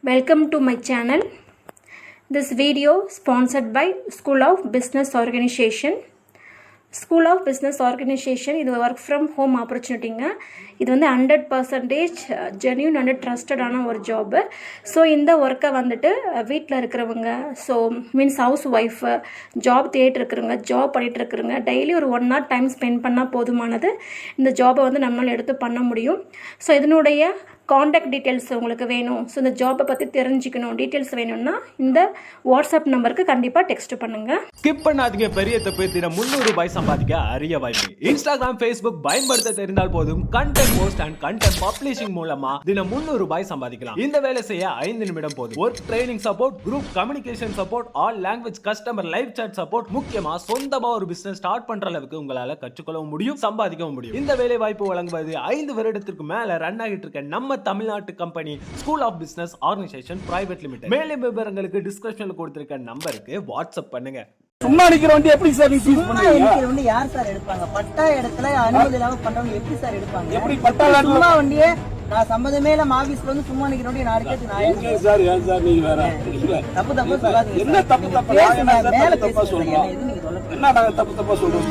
Welcome to my channel. This video sponsored by School of Business Organization. School of Business Organization இது work from home ஆப்பர்ச்சுனிட்டிங்க. இது வந்து 100% genuine and ட்ரஸ்டடான ஒரு job. So இந்த ஒர்க்கை வந்துட்டு வீட்டில் இருக்கிறவங்க, so means house wife, job தேடிட்டு இருக்கிறவங்க, ஜாப் பண்ணிகிட்டு இருக்கிறவங்க டெய்லி ஒரு 1 hour டைம் ஸ்பெண்ட் பண்ணால் போதுமானது. இந்த ஜாபை வந்து நம்மளால் எடுத்து பண்ண முடியும். ஸோ இதனுடைய காண்டாக்ட் டீட்டெயில்ஸ் உங்களுக்கு வேணும், ஸோ இந்த ஜாப்பை பற்றி தெரிஞ்சுக்கணும், டீட்டெயில்ஸ் வேணும்னா இந்த வாட்ஸ்அப் நம்பருக்கு கண்டிப்பாக டெக்ஸ்ட் பண்ணுங்கள். ஸ்கிப் பண்ணாதீங்க. பெரிய தப்பு. தினம் 300 ரூபாய் சம்பாதிக்க அரிய வாய்ப்பு. இன்ஸ்டாகிராம், ஃபேஸ்புக் பயன்படுத்த தெரிந்தால் போதும். Content post and content publishing மூலமா தினம் 300 ரூபாய் சம்பாதிக்கலாம். இந்த வேலை செய்ய 5 நிமிடம் போதும். Work training support, group communication support, all language customer live chat support, முக்கியமா சொந்தமா ஒரு பிசினஸ் ஸ்டார்ட் பண்ற அளவுக்கு உங்களால கற்றுக்கொள்ளவும் முடியும், சம்பாதிக்கவும் முடியும். இந்த வேலை வாய்ப்பு வழங்குவது 5 வருடத்திற்கு மேல ரன் ஆகிட்டு இருக்க நம்ம தமிழ்நாட்டு company school of business organisation private limited. மேலும் விவரங்களுக்கு டிஸ்கிரிப்ஷன்ல கொடுத்திருக்க நம்பருக்கு வாட்ஸ்அப் பண்ணுங்க. சும்மா நிக்கிற வண்டி எப்படி சார் நீ சீஸ் பண்ணுவீங்க? நிக்கிற வண்டி யார் சார் எடுப்பாங்க? பட்டா இடத்துல அனுமதி இல்லாம பண்றவங்க எப்படி சார் எடுப்பாங்க? எப்படி பட்டா சும்மா வண்டியே நான் சம்பந்தமே இல்லாம ஆபீஸ்ல வந்து சும்மா நிக்கிற வண்டி நான் எடுக்கிறது நான் எங்க சார்? ஏன் சார் நீங்க வேற தப்பு சொல்லாதீங்க. என்ன தப்பு மேல தப்பா சொல்றீங்க? எது நீங்க சொல்லுங்க. என்ன நாங்க தப்பா சொல்றோம்?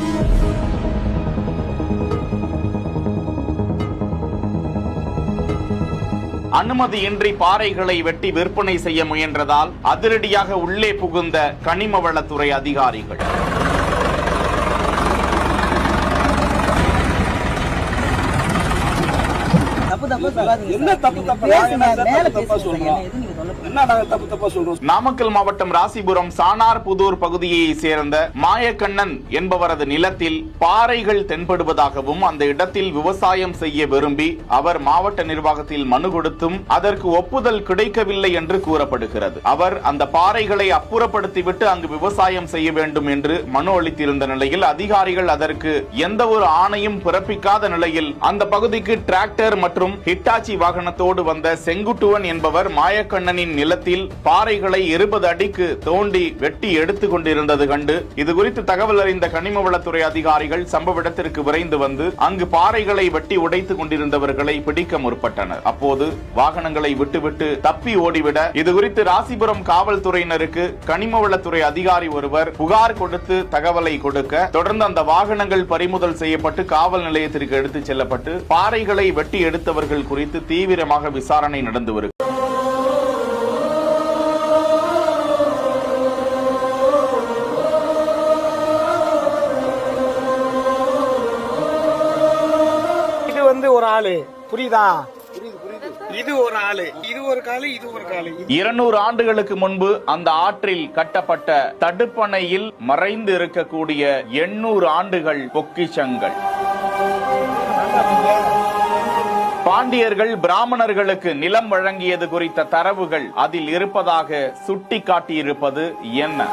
அனுமதியின்றி பாறைகளை வெட்டி விற்பனை செய்ய முயன்றதால் அதிரடியாக உள்ளே புகுந்த கனிம வளத்துறை அதிகாரிகள். என்ன தப்பு சொல்றோம்? நாமக்கல் மாவட்டம் ராசிபுரம் சானார்புதூர் பகுதியை சேர்ந்த மாயக்கண்ணன் என்பவரது நிலத்தில் பாறைகள் தென்படுவதாகவும் அந்த இடத்தில் விவசாயம் செய்ய விரும்பி அவர் மாவட்ட நிர்வாகத்தில் மனு கொடுத்தும் அதற்கு ஒப்புதல் கிடைக்கவில்லை என்று கூறப்படுகிறது. அவர் அந்த பாறைகளை அப்புறப்படுத்திவிட்டு அங்கு விவசாயம் செய்ய வேண்டும் என்று மனு அளித்திருந்த நிலையில் அதிகாரிகள் அதற்கு எந்த ஒரு ஆணையும் பிறப்பிக்காத நிலையில் அந்த பகுதிக்கு டிராக்டர் மற்றும் ஹிட்டாச்சி வாகனத்தோடு வந்த செங்குட்டுவன் என்பவர் மாயக்கண்ணனின் நிலத்தில் பாறைகளை 20 அடிக்கு தோண்டி வெட்டி எடுத்துக் கொண்டிருந்தது கண்டு இது குறித்து தகவல் அறிந்த கனிம வளத்துறை அதிகாரிகள் சம்பவ இடத்திற்கு விரைந்து வந்து அங்கு பாறைகளை வெட்டி உடைத்துக் கொண்டிருந்தவர்களை பிடிக்க முற்பட்டனர். அப்போது வாகனங்களை விட்டுவிட்டு தப்பி ஓடிவிட இது குறித்து ராசிபுரம் காவல்துறையினருக்கு கனிம வளத்துறை அதிகாரி ஒருவர் புகார் கொடுத்து தகவலை கொடுக்க தொடர்ந்து அந்த வாகனங்கள் பறிமுதல் செய்யப்பட்டு காவல் நிலையத்திற்கு எடுத்துச் செல்லப்பட்டு பாறைகளை வெட்டி எடுத்தவர்கள் குறித்து தீவிரமாக விசாரணை நடந்து வருகிறது. இது வந்து ஒரு ஆளு, புரியுதா? இது ஒரு ஆளு, இது ஒரு காலு, இது ஒரு காலு. 200 ஆண்டுகளுக்கு முன்பு அந்த ஆற்றில் கட்டப்பட்ட தடுப்பணையில் மறைந்து இருக்கக்கூடிய 800 ஆண்டுகள் பொக்கிஷங்கள். பாண்டியர்கள் பிராமணர்களுக்கு நிலம் வழங்கியது குறித்த தரவுகள் அதில் இருப்பதாக சுட்டிக்காட்டியிருப்பது என்ன?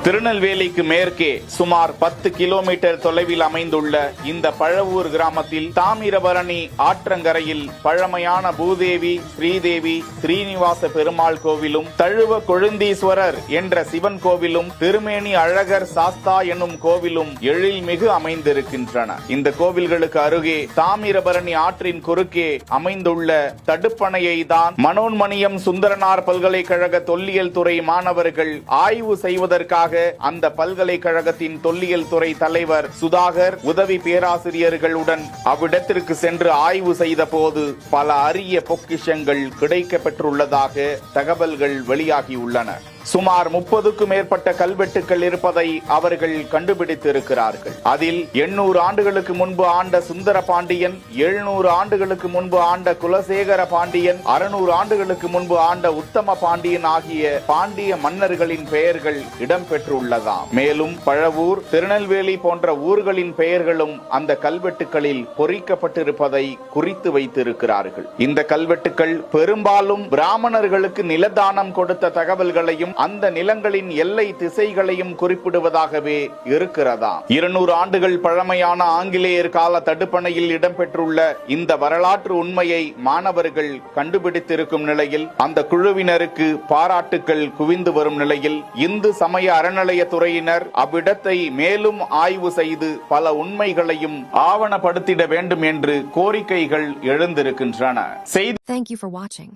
திருநெல்வேலிக்கு மேற்கே சுமார் 10 கிலோமீட்டர் தொலைவில் அமைந்துள்ள இந்த பழவூர் கிராமத்தில் தாமிரபரணி ஆற்றங்கரையில் பழமையான பூதேவி, ஸ்ரீதேவி, ஸ்ரீனிவாச பெருமாள் கோவிலும் தழுவ கொழுந்தீஸ்வரர் என்ற சிவன் கோவிலும் திருமேனி அழகர் சாஸ்தா என்னும் கோவிலும் எழில்மிகு அமைந்திருக்கின்றன. இந்த கோவில்களுக்கு அருகே தாமிரபரணி ஆற்றின் குறுக்கே அமைந்துள்ள தடுப்பணையை தான் மனோன்மணியம் சுந்தரனார் பல்கலைக்கழக தொல்லியல் துறை மாணவர்கள் ஆய்வு செய்வதற்காக அந்த பல்கலைக்கழகத்தின் தொல்லியல் துறை தலைவர் சுதாகர் உதவி பேராசிரியர்களுடன் அவ்விடத்திற்கு சென்று ஆய்வு செய்த போது பல அரிய பொக்கிஷங்கள் கிடைக்கப்பெற்றுள்ளதாக தகவல்கள் வெளியாகியுள்ளன. சுமார் 30க்கும் மேற்பட்ட கல்வெட்டுக்கள் இருப்பதை அவர்கள் கண்டுபிடித்திருக்கிறார்கள். அதில் 800 ஆண்டுகளுக்கு முன்பு ஆண்ட சுந்தர பாண்டியன், 700 ஆண்டுகளுக்கு முன்பு ஆண்ட குலசேகர பாண்டியன், 600 ஆண்டுகளுக்கு முன்பு ஆண்ட உத்தம பாண்டியன் ஆகிய பாண்டிய மன்னர்களின் பெயர்கள் இடம்பெற்றுள்ளதாம். மேலும் பழவூர், திருநெல்வேலி போன்ற ஊர்களின் பெயர்களும் அந்த கல்வெட்டுகளில் பொறிக்கப்பட்டிருப்பதை குறித்து வைத்திருக்கிறார்கள். இந்த கல்வெட்டுக்கள் பெரும்பாலும் பிராமணர்களுக்கு நிலதானம் கொடுத்த தகவல்களையும் அந்த நிலங்களின் எல்லை திசைகளையும் குறிப்பிடுவதாகவே இருக்கிறதா. 200 ஆண்டுகள் பழமையான ஆங்கிலேயர் கால தடுப்பணையில் இடம்பெற்றுள்ள இந்த வரலாற்று உண்மையை மாணவர்கள் கண்டுபிடித்திருக்கும் நிலையில் அந்த குழுவினருக்கு பாராட்டுக்கள் குவிந்து வரும் நிலையில் இந்து சமய அறநிலையத்துறையினர் அவ்விடத்தை மேலும் ஆய்வு செய்து பல உண்மைகளையும் ஆவணப்படுத்திட வேண்டும் என்று கோரிக்கைகள் எழுந்திருக்கின்றன. Thank you for watching.